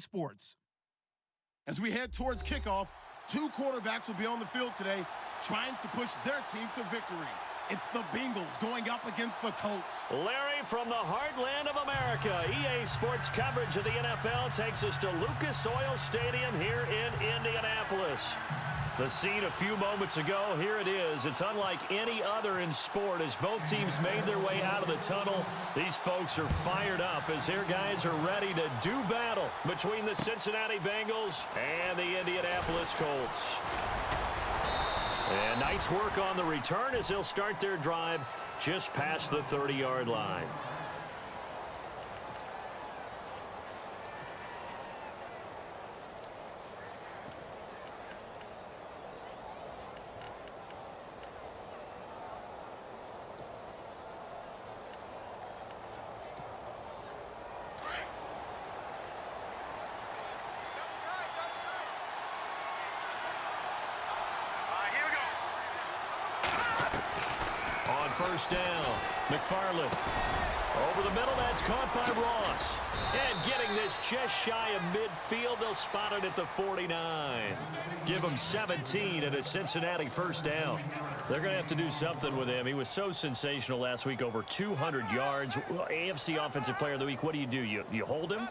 Sports. As we head towards kickoff, two quarterbacks will be on the field today trying to push their team to victory. It's the Bengals going up against the Colts. Larry, from the heartland of America, EA Sports coverage of the NFL takes us to Lucas Oil Stadium here in Indianapolis. The scene a few moments ago, here it is. It's unlike any other in sport as both teams made their way out of the tunnel. These folks are fired up as their guys are ready to do battle between the Cincinnati Bengals and the Indianapolis Colts. And nice work on the return as they'll start their drive just past the 30-yard line. First down, McFarland. Over the middle, that's caught by Ross. And getting this just shy of midfield, they'll spot it at the 49. Give him 17 and a Cincinnati first down. They're going to have to do something with him. He was so sensational last week, over 200 yards. AFC Offensive Player of the Week, what do? You hold him?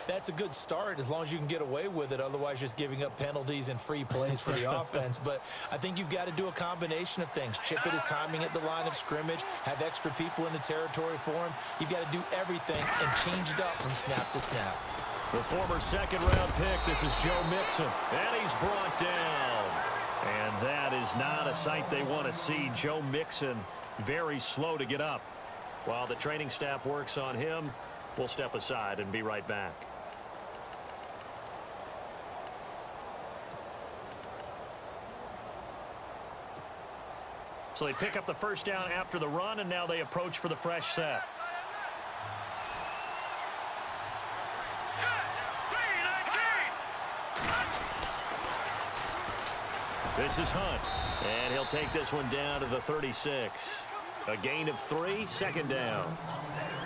That's a good start as long as you can get away with it. Otherwise, just giving up penalties and free plays for the offense. But I think you've got to do a combination of things. Chip at his timing at the line of scrimmage, have extra people in the territory for him. You've got to do everything and change it up from snap to snap. The former second-round pick, this is Joe Mixon. And he's brought down. And that is not a sight they want to see. Joe Mixon very slow to get up. While the training staff works on him, we'll step aside and be right back. So they pick up the first down after the run, and now they approach for the fresh set. This is Hunt, and he'll take this one down to the 36. A gain of 3, second down.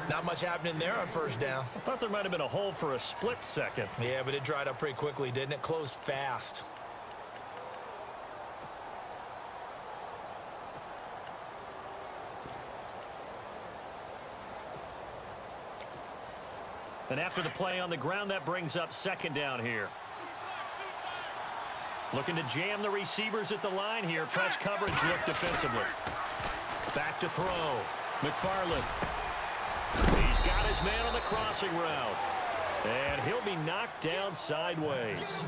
Not much happening there on first down. I thought there might have been a hole for a split second. Yeah, but it dried up pretty quickly, didn't it? Closed fast. And after the play on the ground, that brings up second down here. Looking to jam the receivers at the line here. Press coverage look defensively. Back to throw. McFarland. He's got his man on the crossing route. And he'll be knocked down sideways.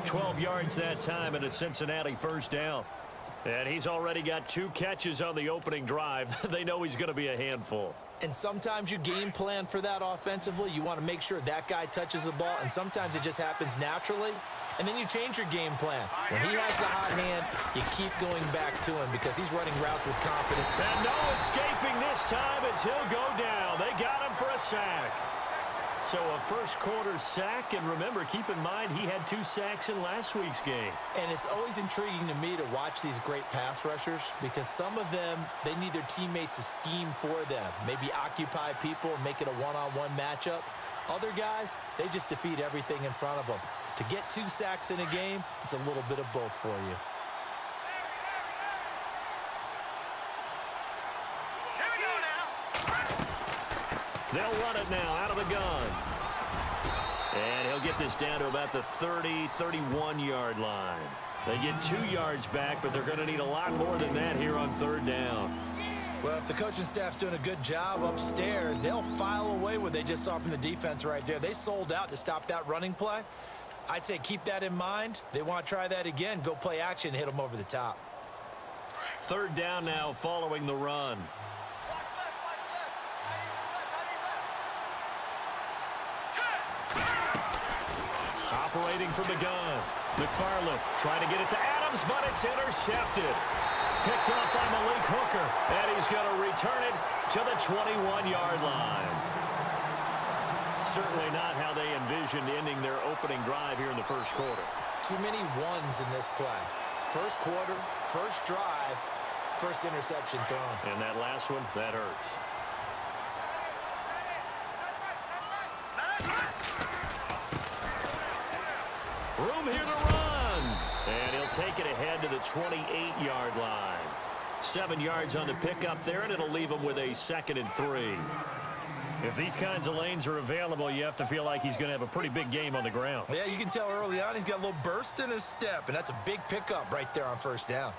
12 yards that time and a Cincinnati first down. And he's already got 2 catches on the opening drive. They know he's going to be a handful. And sometimes you game plan for that offensively. You want to make sure that guy touches the ball, and sometimes it just happens naturally. And then you change your game plan. When he has the hot hand, you keep going back to him because he's running routes with confidence. And no escaping this time as he'll go down. They got him for a sack. So a first quarter sack, and remember, keep in mind he had 2 sacks in last week's game. And it's always intriguing to me to watch these great pass rushers because some of them, they need their teammates to scheme for them. Maybe occupy people and make it a one-on-one matchup. Other guys, they just defeat everything in front of them. To get 2 sacks in a game, it's a little bit of both for you. Here we go now. They'll run it now out of the gun. And he'll get this down to about the 30, 31-yard line. They get 2 yards back, but they're going to need a lot more than that here on third down. Well, if the coaching staff's doing a good job upstairs, they'll file away what they just saw from the defense right there. They sold out to stop that running play. I'd say keep that in mind. They want to try that again. Go play action, hit them over the top. Third down now following the run. Operating from the gun. McFarland trying to get it to Adams, but it's intercepted. Picked up by Malik Hooker, and he's going to return it to the 21-yard line. Certainly not how they envisioned ending their opening drive here in the first quarter. Too many ones in this play. First quarter, first drive, first interception thrown. And that last one, that hurts. Room here to run. And he'll take it ahead to the 28-yard line. 7 yards on the pickup there, and it'll leave him with a 2nd and 3. If these kinds of lanes are available, you have to feel like he's going to have a pretty big game on the ground. Yeah, you can tell early on he's got a little burst in his step, and that's a big pickup right there on 1st down.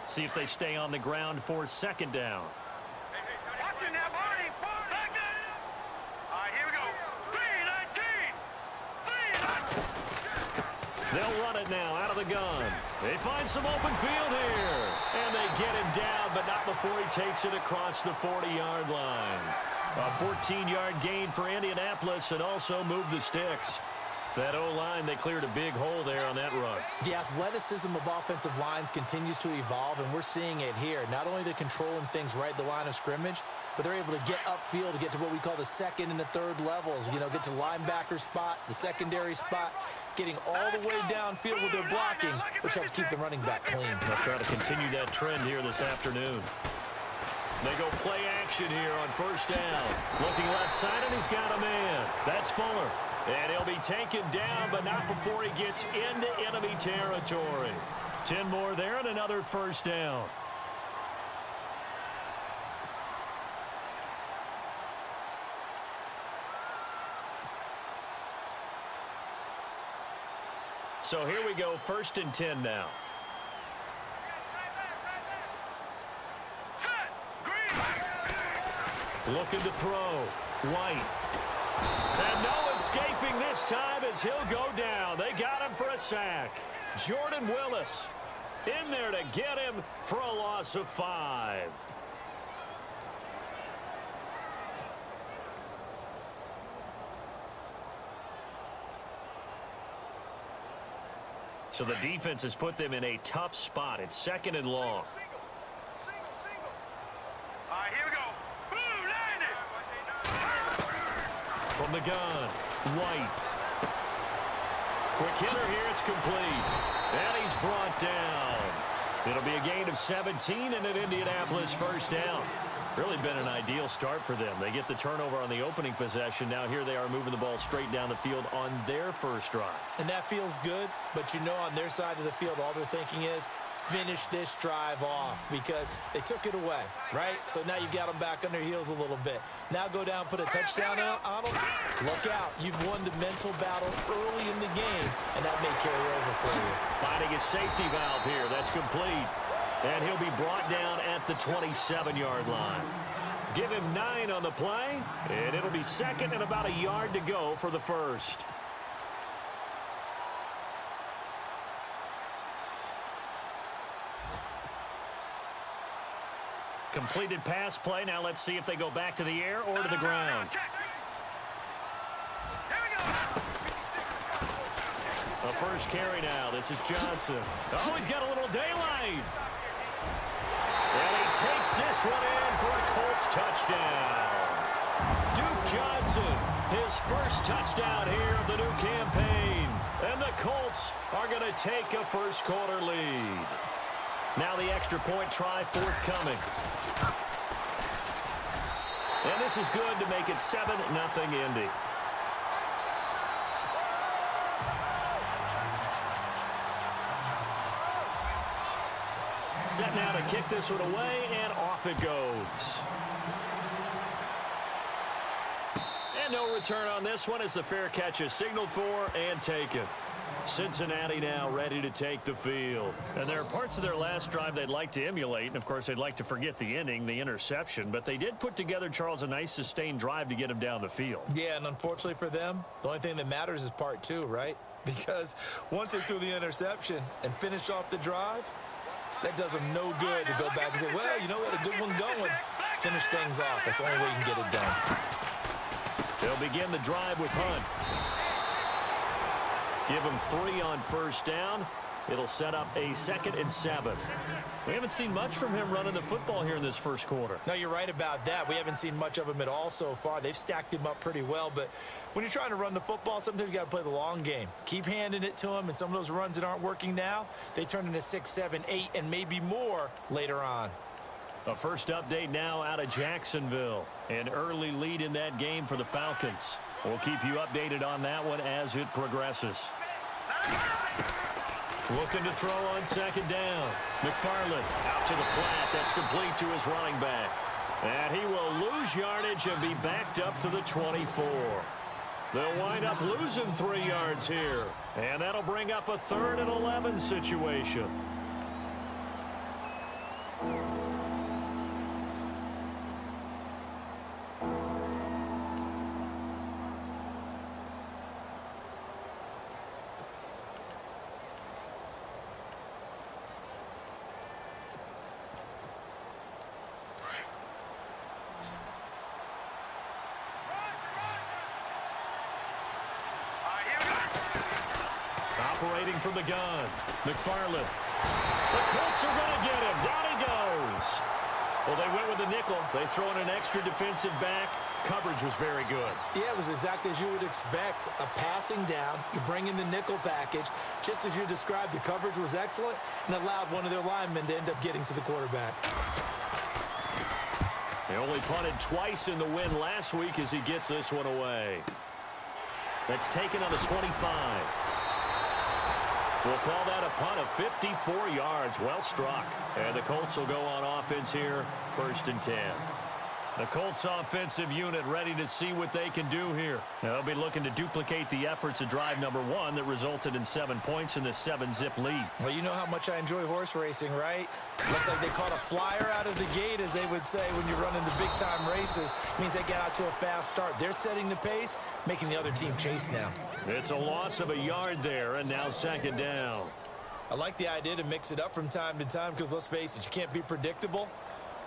See if they stay on the ground for 2nd down. Watch it now, Barney. Back down. All right, here we go. 3-19. They'll run it now out of the gun. They find some open field here. And they get him down, but not before he takes it across the 40-yard line. A 14-yard gain for Indianapolis and also moved the sticks. That O-line, they cleared a big hole there on that run. The athleticism of offensive lines continues to evolve, and we're seeing it here. Not only they're controlling things right at the line of scrimmage, but they're able to get upfield to get to what we call the 2nd and the 3rd levels. You know, get to the linebacker spot, the secondary spot, getting all the way downfield with their blocking, which helps keep the running back clean. They'll try to continue that trend here this afternoon. They go play action here on 1st down. Looking left side, and he's got a man. That's Fuller. And he'll be taken down, but not before he gets into enemy territory. 10 more there and another 1st down. So here we go, 1st and 10 now. Looking to throw. White. And no escaping this time as he'll go down. They got him for a sack. Jordan Willis in there to get him for a loss of 5. So the defense has put them in a tough spot. It's 2nd and long. All right, here we go. Boom, From the gun, White. Quick hitter here, it's complete. And he's brought down. It'll be a gain of 17 and an Indianapolis 1st down. Really been an ideal start for them. They get the turnover on the opening possession. Now here they are moving the ball straight down the field on their 1st drive. And that feels good, but you know on their side of the field all they're thinking is finish this drive off because they took it away, right? So now you've got them back on their heels a little bit. Now go down, put a touchdown on them. Look out. You've won the mental battle early in the game, and that may carry over for you. Finding a safety valve here. That's complete. And he'll be brought down at the 27-yard line. Give him 9 on the play, and it'll be 2nd and about a yard to go for the 1st. Completed pass play. Now let's see if they go back to the air or to the ground. A 1st carry now. This is Johnson. Oh, he's got a little daylight. And he takes this one in for a Colts touchdown. Duke Johnson, his 1st touchdown here of the new campaign. And the Colts are going to take a 1st quarter lead. Now the extra point try forthcoming. And this is good to make it 7-0 Indy. Set now to kick this one away, and off it goes. And no return on this one as the fair catch is signaled for and taken. Cincinnati now ready to take the field. And there are parts of their last drive they'd like to emulate, and of course they'd like to forget the ending, the interception, but they did put together, Charles, a nice sustained drive to get him down the field. Yeah, and unfortunately for them, the only thing that matters is part 2, right? Because once they threw the interception and finished off the drive, that does them no good to go back and say, well, you know, we had a good one going. Finish things off. That's the only way you can get it done. They'll begin the drive with Hunt. Give him 3 on 1st down. It'll set up a 2nd and 7. We haven't seen much from him running the football here in this 1st quarter. No, you're right about that. We haven't seen much of him at all so far. They've stacked him up pretty well, but when you're trying to run the football, sometimes you got to play the long game. Keep handing it to him, and some of those runs that aren't working now, they turn into 6, 7, 8, and maybe more later on. A first update now out of Jacksonville. An early lead in that game for the Falcons. We'll keep you updated on that one as it progresses. Looking to throw on second down. McFarland out to the flat. That's complete to his running back. And he will lose yardage and be backed up to the 24. They'll wind up losing 3 yards here. And that'll bring up a 3rd and 11 situation. Operating from the gun, McFarland. The Colts are going to get him. Down he goes. Well, they went with the nickel. They throw in an extra defensive back. Coverage was very good. Yeah, it was exactly as you would expect. A passing down. You bring in the nickel package. Just as you described, the coverage was excellent and allowed one of their linemen to end up getting to the quarterback. They only punted twice in the win last week as he gets this one away. That's taken on the 25. We'll call that a punt of 54 yards. Well struck. And the Colts will go on offense here, 1st and 10. The Colts offensive unit ready to see what they can do here. They'll be looking to duplicate the efforts of drive number 1 that resulted in 7 points in the 7-zip lead. Well, you know how much I enjoy horse racing, right? Looks like they caught a flyer out of the gate, as they would say when you're running the big-time races. It means they get out to a fast start. They're setting the pace, making the other team chase now. It's a loss of a yard there, and now 2nd down. I like the idea to mix it up from time to time because, let's face it, you can't be predictable.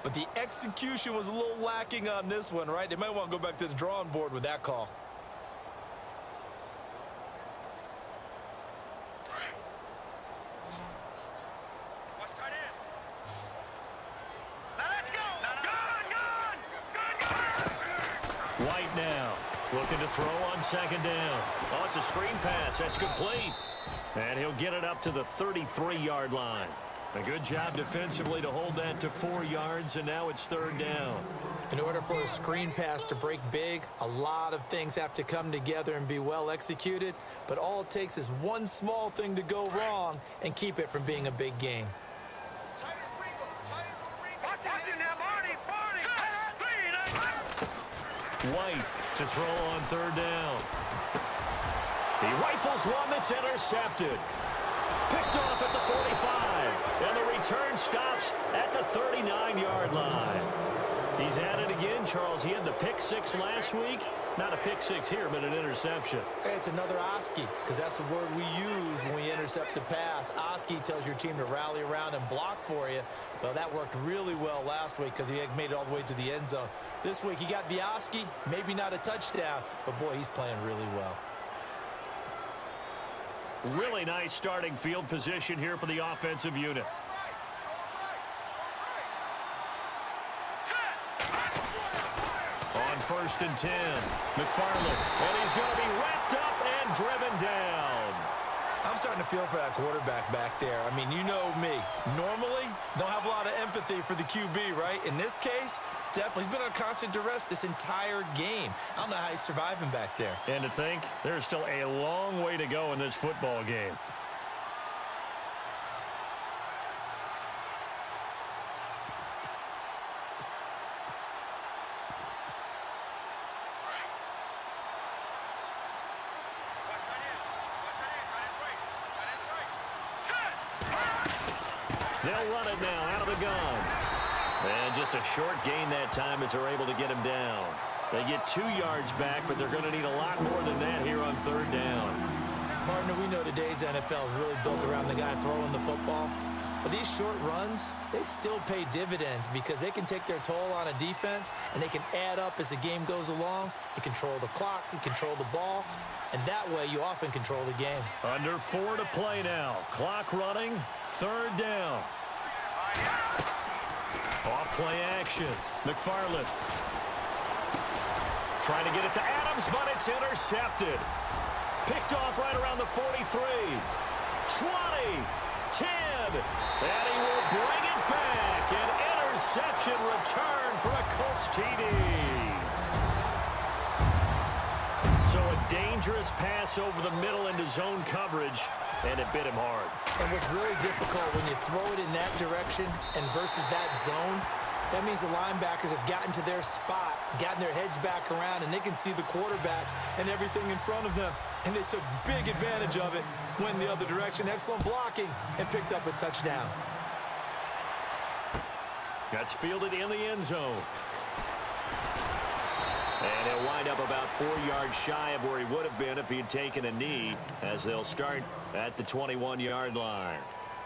But the execution was a little lacking on this one, right? They might want to go back to the drawing board with that call. Let's go! Gun! White now, looking to throw on 2nd down. Oh, it's a screen pass. That's complete. And he'll get it up to the 33-yard line. A good job defensively to hold that to 4 yards, and now it's 3rd down. In order for a screen pass to break big, a lot of things have to come together and be well executed, but all it takes is one small thing to go wrong and keep it from being a big game. White to throw on 3rd down. He rifles one that's intercepted. Picked off at the 45, and the return stops at the 39-yard line. He's at it again, Charles. He had the pick 6 last week. Not a pick 6 here, but an interception. Hey, it's another Oski, because that's the word we use when we intercept the pass. Oski tells your team to rally around and block for you. Well, that worked really well last week because he had made it all the way to the end zone. This week, he got the Oski, maybe not a touchdown, but, boy, he's playing really well. Really nice starting field position here for the offensive unit. On 1st and 10, McFarland, and he's going to be wrapped up and driven down. I'm starting to feel for that quarterback back there. I mean, you know me. Normally, don't have a lot of empathy for the QB, right? In this case, definitely. He's been on constant duress this entire game. I don't know how he's surviving back there. And to think, there's still a long way to go in this football game. They'll run it now out of the gun. And just a short gain that time as they're able to get him down. They get 2 yards back, but they're going to need a lot more than that here on 3rd down. Partner, we know today's NFL is really built around the guy throwing the football. But these short runs, they still pay dividends because they can take their toll on a defense and they can add up as the game goes along. You control the clock, you control the ball, and that way you often control the game. Under 4 to play now. Clock running, 3rd down. Off play action. McFarland trying to get it to Adams, but it's intercepted. Picked off right around the 43. 20, 10, and he will bring it back and interception return for a Colts TD. So a dangerous pass over the middle into zone coverage, and it bit him hard. And what's really difficult when you throw it in that direction and versus that zone, that means the linebackers have gotten to their spot, gotten their heads back around, and they can see the quarterback and everything in front of them. And they took big advantage of it, went the other direction, excellent blocking, and picked up a touchdown. That's fielded in the end zone. And he'll wind up about 4 yards shy of where he would have been if he had taken a knee, as they'll start at the 21-yard line.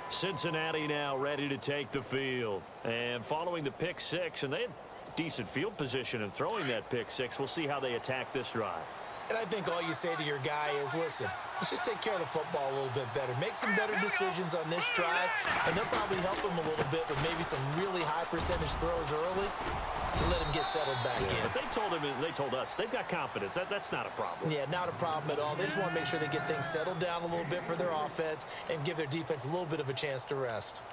Cincinnati now ready to take the field. And following the pick six, and they had decent field position in throwing that pick six. We'll see how they attack this drive. And I think all you say to your guy is, listen, let's just take care of the football a little bit better. Make some better decisions on this drive, and they'll probably help him a little bit with maybe some really high percentage throws early to let him get settled back in. But they told us they've got confidence. That's not a problem. Yeah, not a problem at all. They just want to make sure they get things settled down a little bit for their offense and give their defense a little bit of a chance to rest.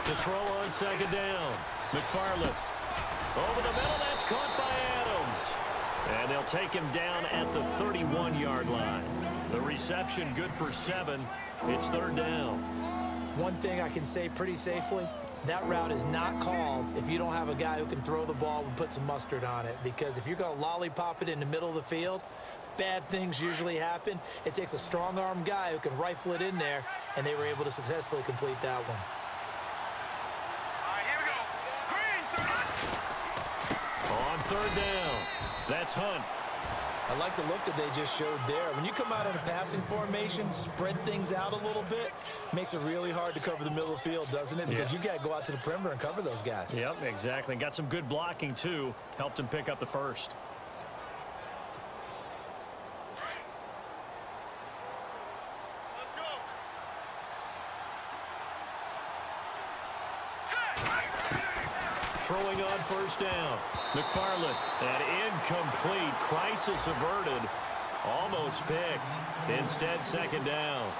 To throw on second down. McFarland. Over the middle, that's caught by Adams. And they'll take him down at the 31-yard line. The reception good for 7. It's third down. One thing I can say pretty safely, that route is not called if you don't have a guy who can throw the ball and put some mustard on it. Because if you're going to lollipop it in the middle of the field, bad things usually happen. It takes a strong-arm guy who can rifle it in there, and they were able to successfully complete that one. On third down, that's Hunt. I like the look that they just showed there. When you come out in a passing formation, spread things out a little bit, makes it really hard to cover the middle of the field, doesn't it? Because you got to go out to the perimeter and cover those guys. Yep, exactly. And got some good blocking, too. Helped him pick up the first. Throwing on first down. McFarland. An incomplete. Crisis averted. Almost picked. Instead, second down.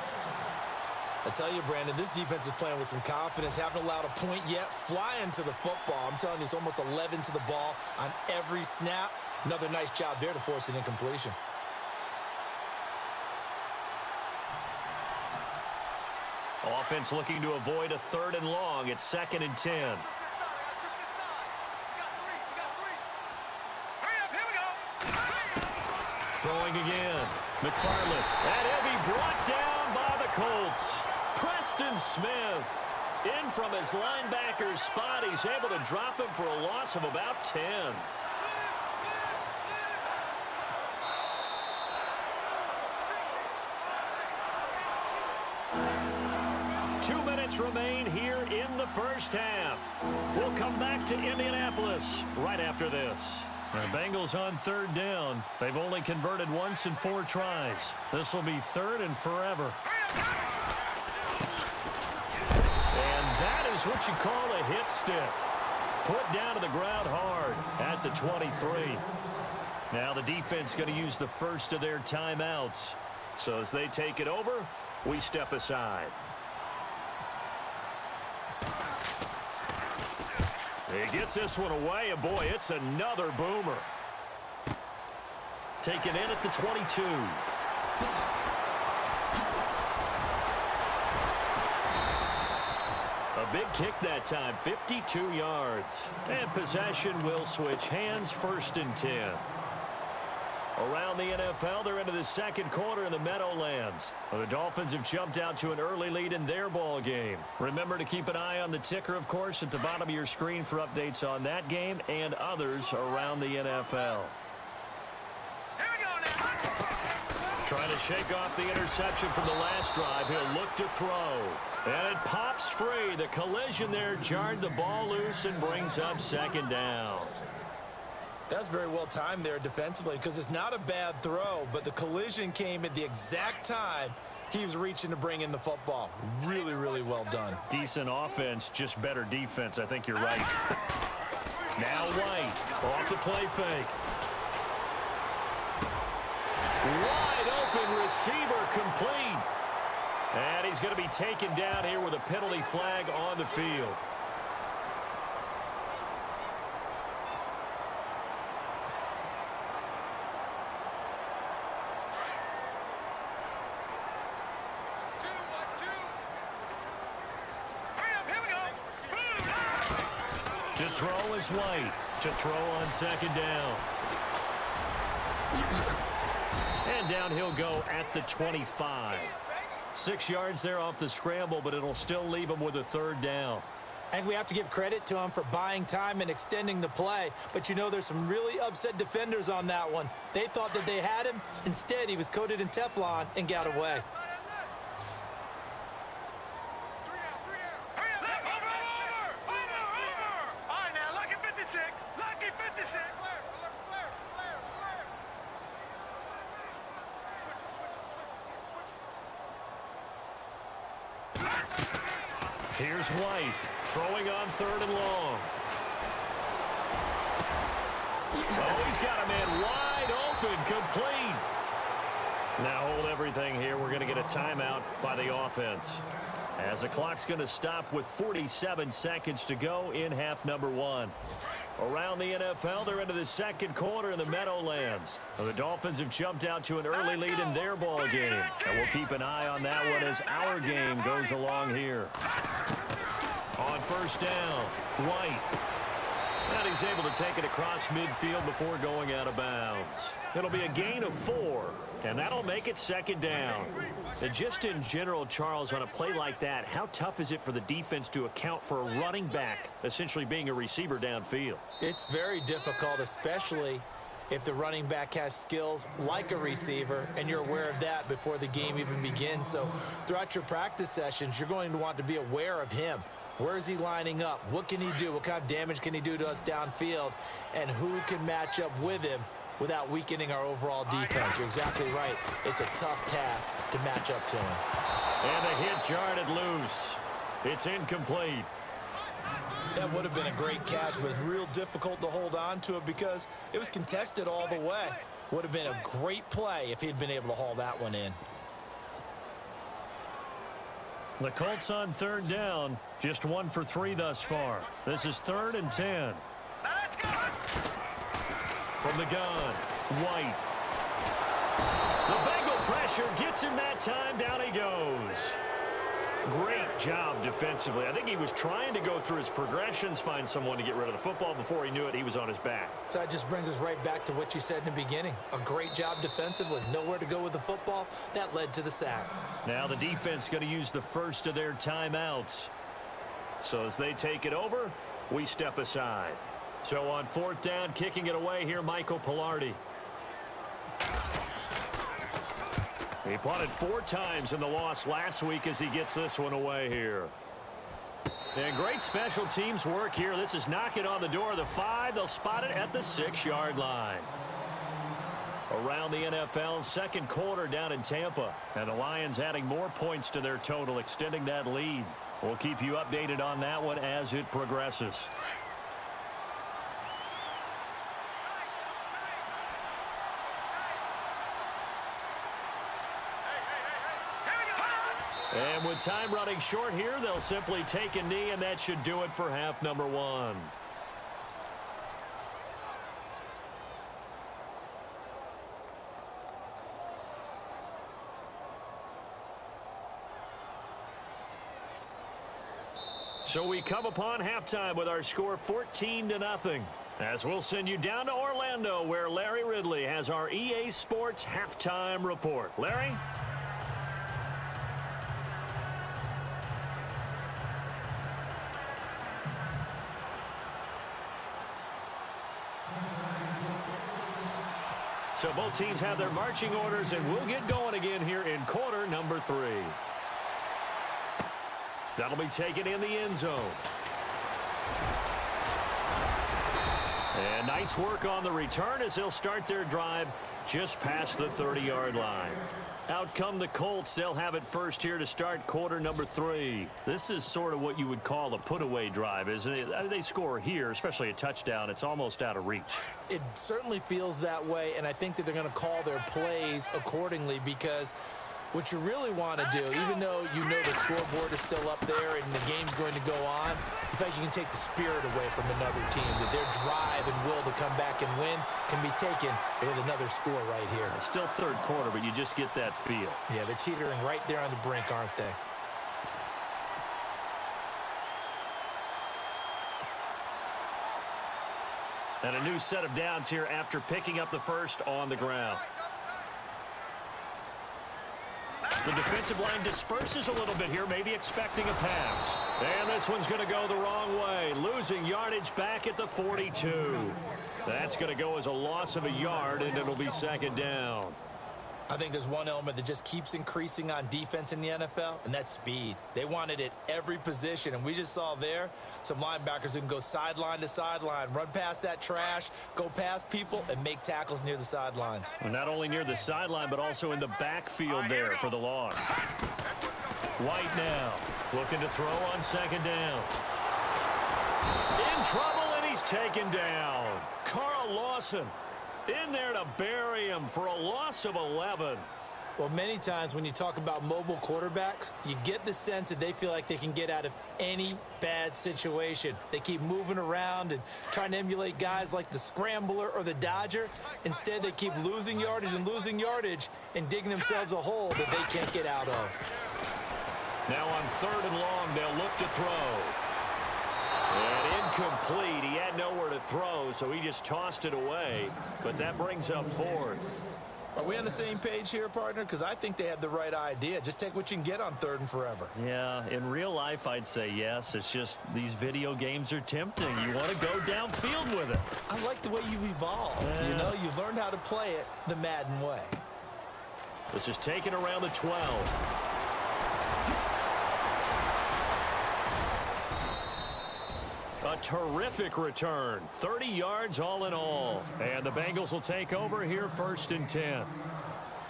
I tell you, Brandon, this defense is playing with some confidence. Haven't allowed a point yet. Flying to the football. I'm telling you, it's almost 11 to the ball on every snap. Another nice job there to force an incompletion. Offense looking to avoid a third and long. It's 2nd and 10. Throwing again. McFarland. And he'll be brought down by the Colts. Preston Smith. In from his linebacker's spot. He's able to drop him for a loss of about 10. Remain here in the first half. We'll come back to Indianapolis right after this. The Bengals on third down. They've only converted once in 4 tries. This will be third and forever. And that is what you call a hit stick. Put down to the ground hard at the 23. Now the defense going to use the first of their timeouts. So as they take it over, we step aside. He gets this one away, and boy, it's another boomer. Taken in at the 22. A big kick that time, 52 yards. And possession will switch hands, 1st and 10. Around the NFL, they're into the second quarter in the Meadowlands. The Dolphins have jumped out to an early lead in their ball game. Remember to keep an eye on the ticker, of course, at the bottom of your screen for updates on that game and others around the NFL. Here we go now. Trying to shake off the interception from the last drive. He'll look to throw. And it pops free. The collision there jarred the ball loose and brings up second down. That's very well timed there defensively because it's not a bad throw, but the collision came at the exact time he was reaching to bring in the football. Really, really well done. Decent offense, just better defense. I think you're right. Now White off the play fake. Wide open receiver complete. And he's going to be taken down here with a penalty flag on the field. To throw is White. To throw on second down. And down he'll go at the 25. 6 yards there off the scramble, but it'll still leave him with a third down. And we have to give credit to him for buying time and extending the play. But, you know, there's some really upset defenders on that one. They thought that they had him. Instead, he was coated in Teflon and got away. Here's White, throwing on third and long. Oh, he's got a man wide open, complete. Now hold everything here. We're going to get a timeout by the offense, as the clock's going to stop with 47 seconds to go in half number one. Around the NFL, they're into the second quarter in the Meadowlands. The Dolphins have jumped out to an early lead in their ball game. And we'll keep an eye on that one as our game goes along here. On first down, White. And he's able to take it across midfield before going out of bounds. It'll be a gain of 4, and that'll make it second down. And just in general, Charles, on a play like that, how tough is it for the defense to account for a running back essentially being a receiver downfield? It's very difficult, especially if the running back has skills like a receiver, and you're aware of that before the game even begins. So throughout your practice sessions, you're going to want to be aware of him. Where is he lining up? What can he do? What kind of damage can he do to us downfield? And who can match up with him without weakening our overall defense? You're exactly right. It's a tough task to match up to him. And the hit jarred it loose. It's incomplete. That would have been a great catch, but it's real difficult to hold on to it because it was contested all the way. Would have been a great play if he'd been able to haul that one in. The Colts on third down, just 1 for 3 thus far. This is 3rd and 10. From the gun, White. The Bengal pressure gets him that time. Down he goes. Great job defensively. I think he was trying to go through his progressions, find someone to get rid of the football. Before he knew it, he was on his back. So that just brings us right back to what you said in the beginning. A great job defensively. Nowhere to go with the football. That led to the sack. Now the defense going to use the first of their timeouts. So as they take it over, we step aside. So on 4th down, kicking it away here, Michael Pilardi. He punted 4 times in the loss last week as he gets this one away here. And great special teams work here. This is knocking on the door of the 5. They'll spot it at the 6-yard line. Around the NFL, second quarter down in Tampa. And the Lions adding more points to their total, extending that lead. We'll keep you updated on that one as it progresses. And with time running short here, they'll simply take a knee, and that should do it for half number 1. So we come upon halftime with our score 14-0. As we'll send you down to Orlando, where Larry Ridley has our EA Sports halftime report. Larry? So both teams have their marching orders, and we'll get going again here in quarter number 3. That'll be taken in the end zone. And nice work on the return as they'll start their drive just past the 30-yard line. Out come the Colts. They'll have it first here to start quarter number 3. This is sort of what you would call a put-away drive, isn't it? They score here, especially a touchdown. It's almost out of reach. It certainly feels that way, and I think that they're going to call their plays accordingly, because what you really want to do, even though you know the scoreboard is still up there and the game's going to go on, I feel like you can take the spirit away from another team, that their drive and will to come back and win can be taken with another score right here. It's still third quarter, but you just get that feel. Yeah, they're teetering right there on the brink, aren't they? And a new set of downs here after picking up the first on the ground. The defensive line disperses a little bit here, maybe expecting a pass. And this one's going to go the wrong way, losing yardage back at the 42. That's going to go as a loss of a yard, and it'll be second down. I think there's one element that just keeps increasing on defense in the NFL, and that's speed. They want it at every position, and we just saw there some linebackers who can go sideline to sideline, run past that trash, go past people, and make tackles near the sidelines. Well, not only near the sideline, but also in the backfield there for the loss. White now, looking to throw on second down. In trouble, and he's taken down. Carl Lawson in there to bury him for a loss of 11. Well, many times when you talk about mobile quarterbacks, you get the sense that they feel like they can get out of any bad situation. They keep moving around and trying to emulate guys like the Scrambler or the Dodger. Instead, they keep losing yardage and digging themselves a hole that they can't get out of. Now on third and long, they'll look to throw. And incomplete. He had nowhere to throw, so he just tossed it away. But that brings up fourth. Are we on the same page here, partner? Because I think they had the right idea. Just take what you can get on third and forever. Yeah, in real life, I'd say yes. It's just these video games are tempting. You want to go downfield with it. I like the way you've evolved. Yeah. You know, you've learned how to play it the Madden way. This is taken around the 12. A terrific return. 30 yards all in all. And the Bengals will take over here first and 10.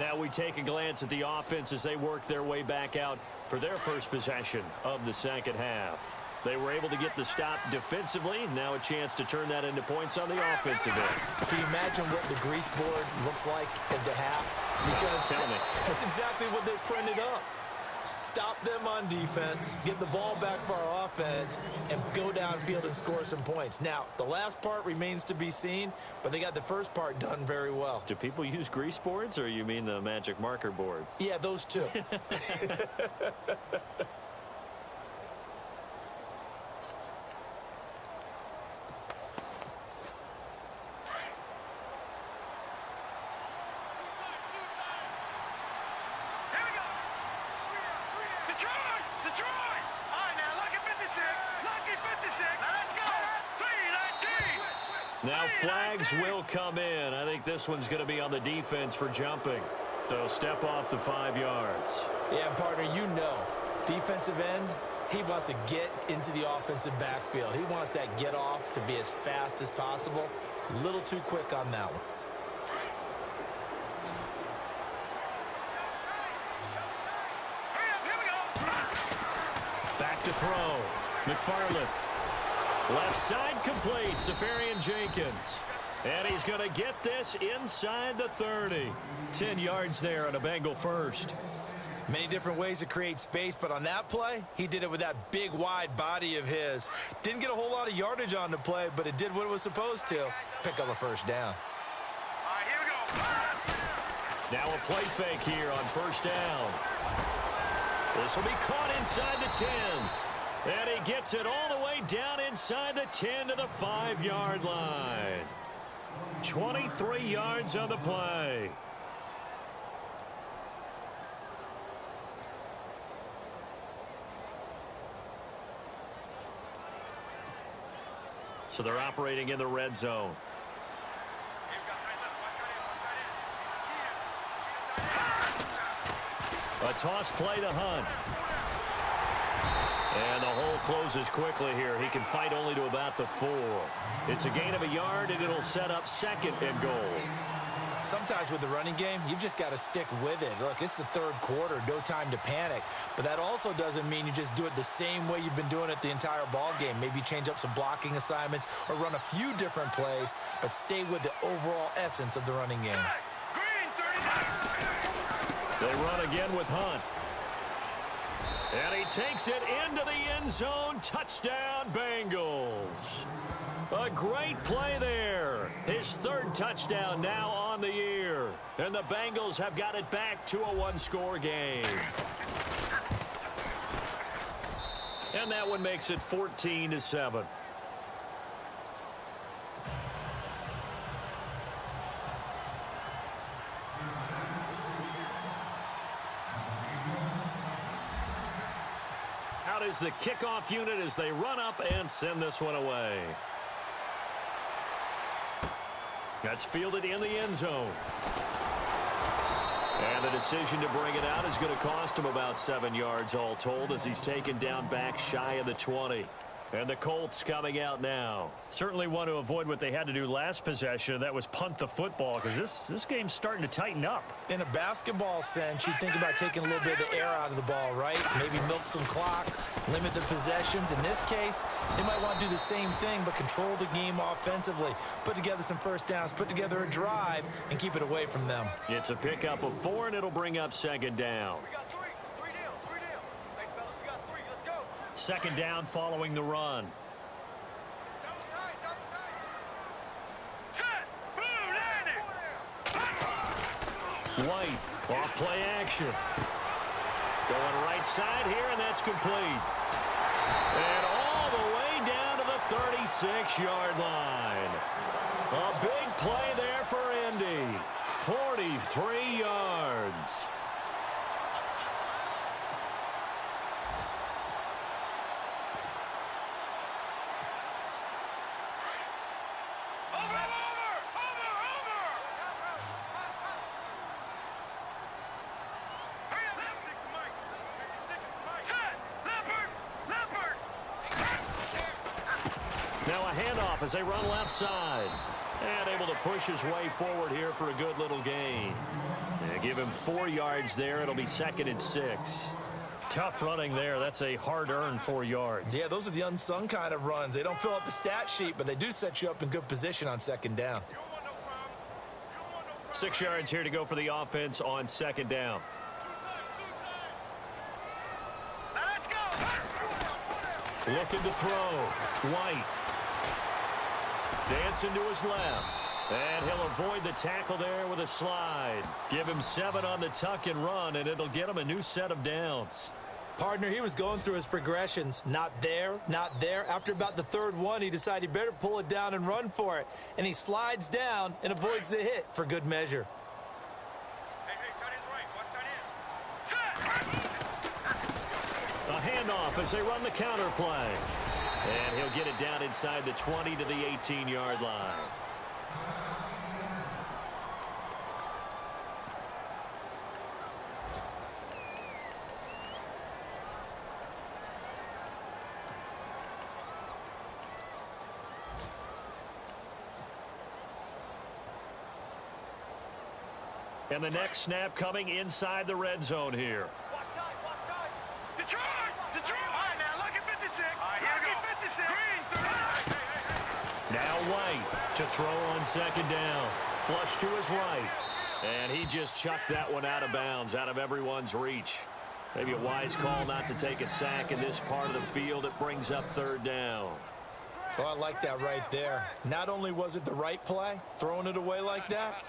Now we take a glance at the offense as they work their way back out for their first possession of the second half. They were able to get the stop defensively. Now a chance to turn that into points on the offensive end. Can you imagine what the grease board looks like at the half? Because Tell me. That's exactly what they printed up. Stop them on defense, get the ball back for our offense, and go downfield and score some points. Now, the last part remains to be seen, but they got the first part done very well. Do people use grease boards, or you mean the magic marker boards? Yeah, those two. Now flags will come in. I think this one's going to be on the defense for jumping. So step off the 5 yards. Yeah, partner, you know, defensive end, he wants to get into the offensive backfield. He wants that get off to be as fast as possible. A little too quick on that one. Back to throw. McFarland. Left side complete. Safarian Jenkins. And he's going to get this inside the 30. 10 yards there on a Bengal first. Many different ways to create space, but on that play, he did it with that big, wide body of his. Didn't get a whole lot of yardage on the play, but it did what it was supposed to. Pick up a first down. All right, here we go. Now a play fake here on first down. This will be caught inside the 10. And he gets it all the way down inside the 10 to the 5-yard line. 23 yards on the play. So they're operating in the red zone. A toss play to Hunt. And the whole closes quickly here. He can fight only to about the 4. It's a gain of a yard, and it'll set up 2nd and goal. Sometimes with the running game, you've just got to stick with it. Look, it's the 3rd quarter, no time to panic. But that also doesn't mean you just do it the same way you've been doing it the entire ball game. Maybe change up some blocking assignments or run a few different plays, but stay with the overall essence of the running game. They run again with Hunt. And he takes it into the end zone. Touchdown, Bengals. A great play there. His 3rd touchdown now on the year. And the Bengals have got it back to a 1-score game. And that one makes it 14-7. Out is the kickoff unit as they run up and send this one away. That's fielded in the end zone. And the decision to bring it out is going to cost him about 7 yards all told as he's taken down back shy of the 20. And the Colts coming out now. Certainly want to avoid what they had to do last possession. That was punt the football because this game's starting to tighten up. In a basketball sense, you think about taking a little bit of the air out of the ball, right? Maybe milk some clock, limit the possessions. In this case, they might want to do the same thing, but control the game offensively. Put together some first downs, put together a drive, and keep it away from them. It's a pickup of 4, and it'll bring up 2nd down. We got 3. 3 down. 3 down. Hey, fellas, we got 3. Let's go. 2nd down following the run. Double tight. Double tight. Set. Boom. Landed. White off play action. Going right side here, and that's complete. And all the way down to the 36-yard line. A big play there for Indy. 43 yards. Now a handoff as they run left side. And able to push his way forward here for a good little gain. And give him 4 yards there. It'll be 2nd and 6. Tough running there. That's a hard-earned 4 yards. Yeah, those are the unsung kind of runs. They don't fill up the stat sheet, but they do set you up in good position on 2nd down. 6 yards here to go for the offense on 2nd down. Let's go. Looking to throw. White. Dancing to his left. And he'll avoid the tackle there with a slide. Give him 7 on the tuck and run, and it'll get him a new set of downs. Partner, he was going through his progressions. Not there, not there. After about the 3rd one, he decided he better pull it down and run for it. And he slides down and avoids the hit for good measure. Hey, tight end's right. Watch tight end. A handoff as they run the counter play. And he'll get it down inside the 20 to the 18-yard line. And the next snap coming inside the red zone here. Watch tight. Detroit. All right, now, look at 56. All right, here we go. 56. Green, 30. Now White to throw on 2nd down. Flush to his right. And he just chucked that one out of bounds, out of everyone's reach. Maybe a wise call not to take a sack in this part of the field. It brings up 3rd down. Oh, I like that right there. Not only was it the right play, throwing it away like that,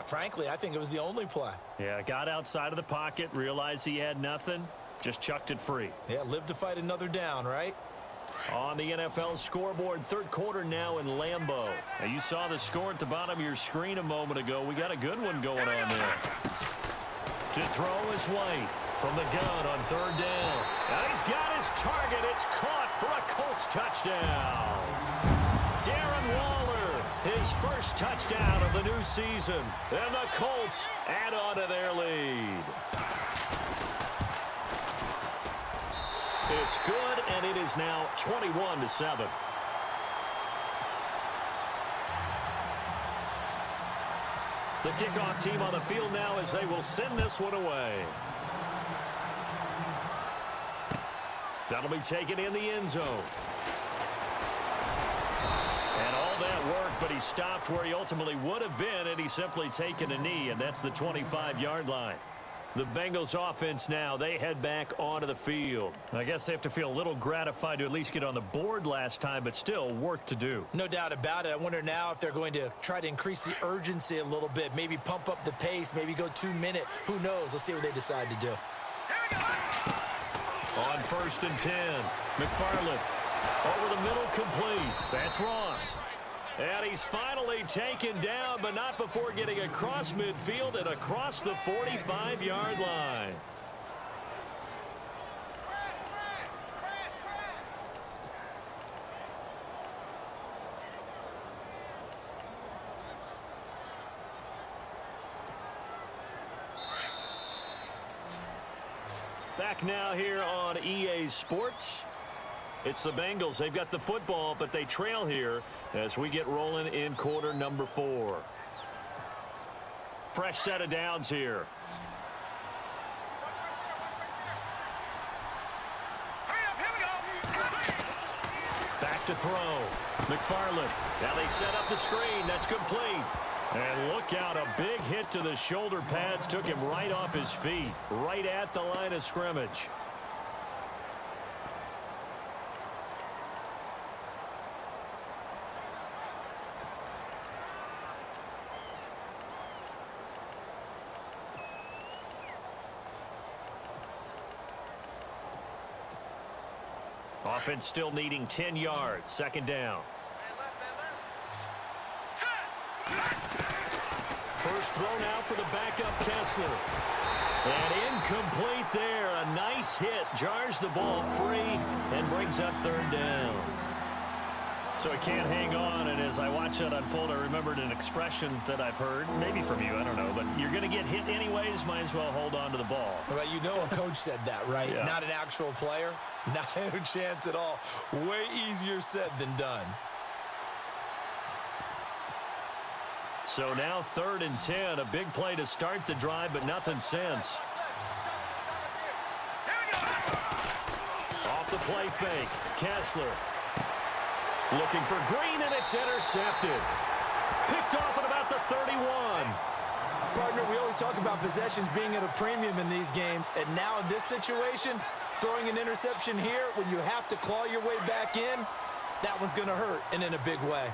frankly, I think it was the only play. Yeah, got outside of the pocket, realized he had nothing, just chucked it free. Yeah, live to fight another down, right? On the NFL scoreboard, 3rd quarter now in Lambeau. Now, you saw the score at the bottom of your screen a moment ago. We got a good one going on there. To throw is White from the gun on 3rd down. And he's got his target. It's caught for a Colts touchdown. Darren Waller, his first touchdown of the new season. And the Colts add on to their lead. It's good, and it is now 21-7. The kickoff team on the field now as they will send this one away. That'll be taken in the end zone. And all that work, but he stopped where he ultimately would have been, and he's simply taken a knee, and that's the 25-yard line. The Bengals offense now, they head back onto the field. I guess they have to feel a little gratified to at least get on the board last time, but still work to do. No doubt about it. I wonder now if they're going to try to increase the urgency a little bit, maybe pump up the pace, maybe go 2-minute. Who knows? Let's see what they decide to do. On 1st and 10, McFarland over the middle, complete. That's Ross. And he's finally taken down, but not before getting across midfield and across the 45-yard line. Back now here on EA Sports. It's the Bengals. They've got the football, but they trail here as we get rolling in quarter number 4. Fresh set of downs here. Back to throw. McFarland. Now they set up the screen. That's complete. And look out, a big hit to the shoulder pads took him right off his feet, right at the line of scrimmage. Offense still needing 10 yards. Second down. First throw now for the backup Kessler. And incomplete there. A nice hit. Jars the ball free and brings up third down. So he can't hang on, and as I watch that unfold, I remembered an expression that I've heard, maybe from you, I don't know, but you're going to get hit anyways, might as well hold on to the ball. Well, you know a coach said that, right? Yeah. Not an actual player. Not a chance at all. Way easier said than done. So now 3rd and 10, a big play to start the drive, but nothing since. Off the play fake, Kessler. Looking for Green, and it's intercepted. Picked off at about the 31. Partner, we always talk about possessions being at a premium in these games, and now in this situation, throwing an interception here when you have to claw your way back in, that one's going to hurt, and in a big way.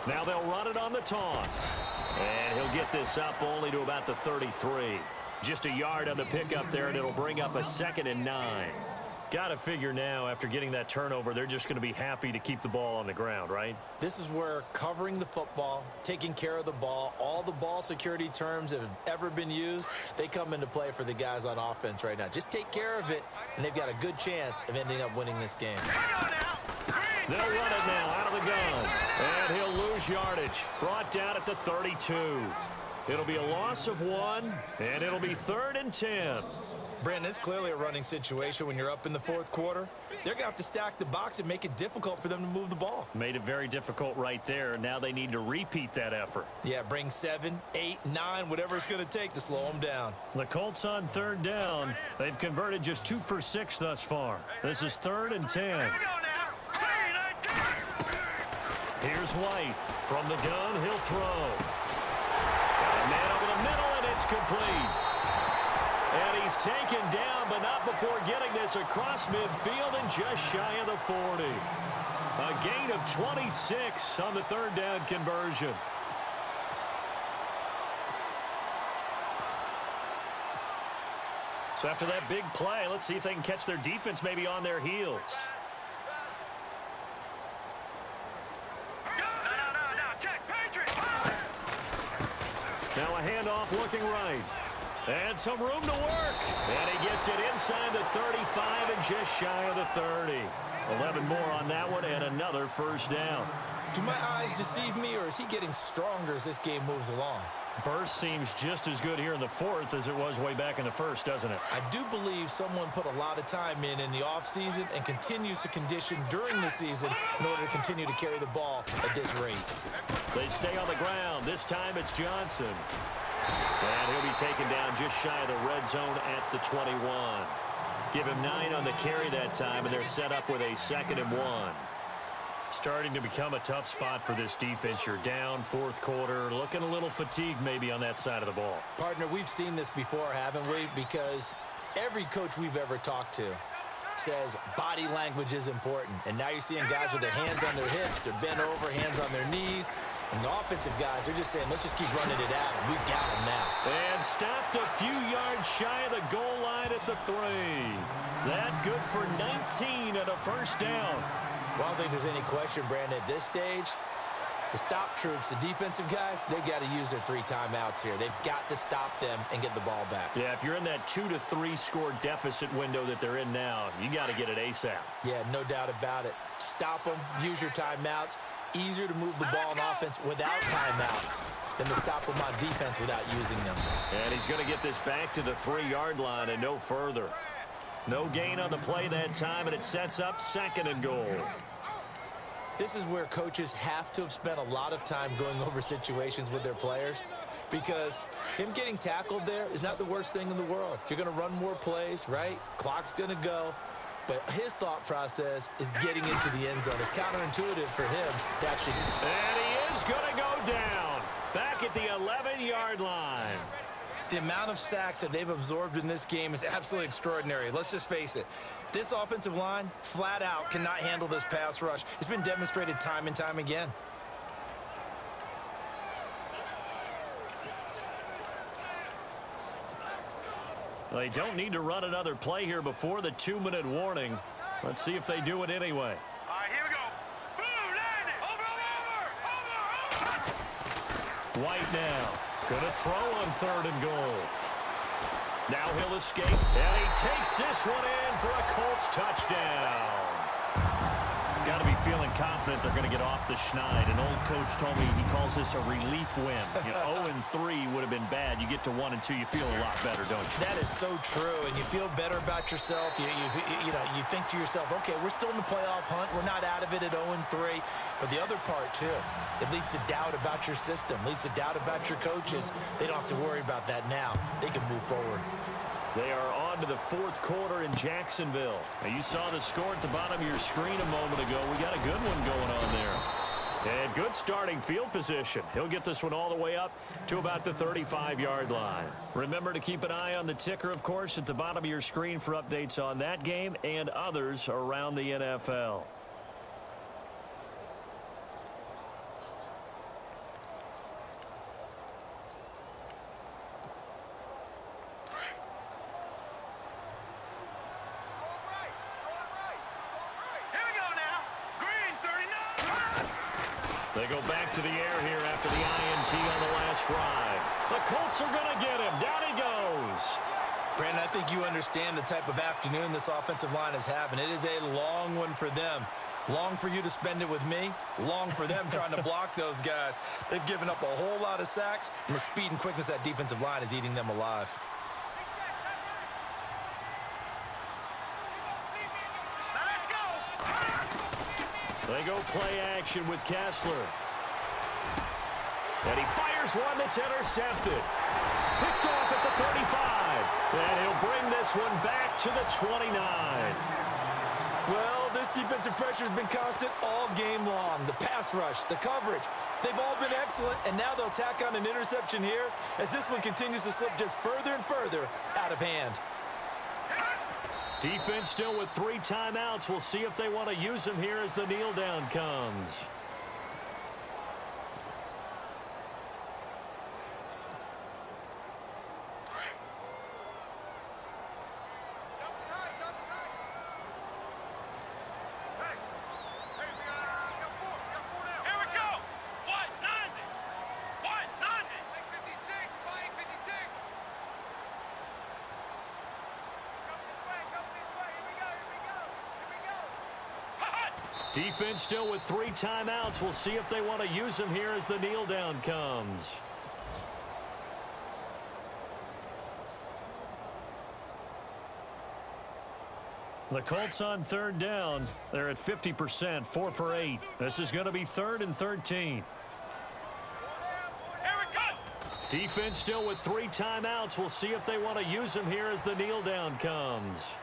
Now they'll run it on the toss. And he'll get this up only to about the 33. Just a yard on the pickup there, and it'll bring up a 2nd and 9. Got to figure now, after getting that turnover, they're just going to be happy to keep the ball on the ground, right? This is where covering the football, taking care of the ball, all the ball security terms that have ever been used, they come into play for the guys on offense right now. Just take care of it, and they've got a good chance of ending up winning this game. They'll run it now out of the gun, and he'll lose yardage. Brought down at the 32. It'll be a loss of 1, and it'll be 3rd and 10. Brandon, it's clearly a running situation when you're up in the 4th quarter. They're going to have to stack the box and make it difficult for them to move the ball. Made it very difficult right there. Now they need to repeat that effort. Yeah, bring 7, 8, 9, whatever it's going to take to slow them down. The Colts on 3rd down. They've converted just 2 for 6 thus far. This is 3rd and 10. Here's White. From the gun, he'll throw. Got a man over the middle, and it's complete. And he's taken down, but not before getting this across midfield and just shy of the 40. A gain of 26 on the 3rd down conversion. So after that big play, let's see if they can catch their defense maybe on their heels. Now a handoff looking right. And some room to work. And he gets it inside the 35 and just shy of the 30. 11 more on that one and another first down. Do my eyes deceive me, or is he getting stronger as this game moves along? Burst seems just as good here in the fourth as it was way back in the first, doesn't it? I do believe someone put a lot of time in the offseason and continues to condition during the season in order to continue to carry the ball at this rate. They stay on the ground. This time it's Johnson. And he'll be taken down just shy of the red zone at the 21. Give him 9 on the carry that time, and they're set up with a 2nd and 1. Starting to become a tough spot for this defense. You're down fourth quarter, looking a little fatigued maybe on that side of the ball. Partner, we've seen this before, haven't we? Because every coach we've ever talked to says body language is important. And now you're seeing guys with their hands on their hips, they're bent over, hands on their knees. And the offensive guys are just saying, let's just keep running it out, and we've got them now. And stopped a few yards shy of the goal line at the 3. That good for 19 and a first down. Well, I don't think there's any question, Brandon, at this stage, the stop troops, the defensive guys, they've got to use their 3 timeouts here. They've got to stop them and get the ball back. Yeah, if you're in that 2 to 3 score deficit window that they're in now, you got to get it ASAP. Yeah, no doubt about it. Stop them, use your timeouts. Easier to move the ball on offense without timeouts than to stop them on defense without using them. And he's going to get this back to the 3-yard line and no further. No gain on the play that time, and it sets up 2nd and goal. This is where coaches have to have spent a lot of time going over situations with their players, because him getting tackled there is not the worst thing in the world. You're going to run more plays, right? Clock's going to go. But his thought process is getting into the end zone. It's counterintuitive for him to actually. And he is going to go down. Back at the 11-yard line. The amount of sacks that they've absorbed in this game is absolutely extraordinary. Let's just face it. This offensive line, flat out, cannot handle this pass rush. It's been demonstrated time and time again. They don't need to run another play here before the 2-minute warning. Let's see if they do it anyway. All right, here we go. Boom, land it. Over. White now. Going to throw on 3rd and goal. Now he'll escape, and he takes this one in for a Colts touchdown. Got to be feeling confident they're going to get off the schneid. An old coach told me he calls this a relief win. 0-3 would have been bad. You get to 1 and 2, you feel a lot better, don't you? That is so true, and you feel better about yourself. You think to yourself, okay, we're still in the playoff hunt. We're not out of it at 0-3. But the other part, too, it leads to doubt about your system, leads to doubt about your coaches. They don't have to worry about that now. They can move forward. They are on to the fourth quarter in Jacksonville. Now, you saw the score at the bottom of your screen a moment ago. We got a good one going on there. And good starting field position. He'll get this one all the way up to about the 35-yard line. Remember to keep an eye on the ticker, of course, at the bottom of your screen for updates on that game and others around the NFL. They go back to the air here after the INT on the last drive. The Colts are going to get him. Down he goes. Brandon, I think you understand the type of afternoon this offensive line is having. It is a long one for them. Long for you to spend it with me. Long for them trying to block those guys. They've given up a whole lot of sacks, and the speed and quickness of that defensive line is eating them alive. They go play action with Kessler. And he fires one that's intercepted. Picked off at the 35. And he'll bring this one back to the 29. Well, this defensive pressure has been constant all game long. The pass rush, the coverage, they've all been excellent. And now they'll tack on an interception here as this one continues to slip just further and further out of hand. Defense still with 3 timeouts. We'll see if they want to use them here as the kneel down comes. Defense still with 3 timeouts. We'll see if they want to use them here as the kneel down comes. The Colts on third down. They're at 50%, 4 for 8. This is going to be 3rd and 13. Defense still with 3 timeouts. We'll see if they want to use them here as the kneel down comes.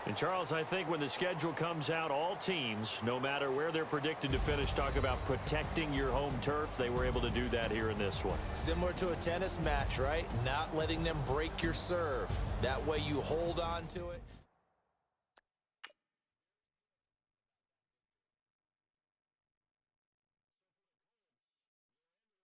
And, Charles, I think when the schedule comes out, all teams, no matter where they're predicted to finish, talk about protecting your home turf. They were able to do that here in this one. Similar to a tennis match, right? Not letting them break your serve. That way you hold on to it.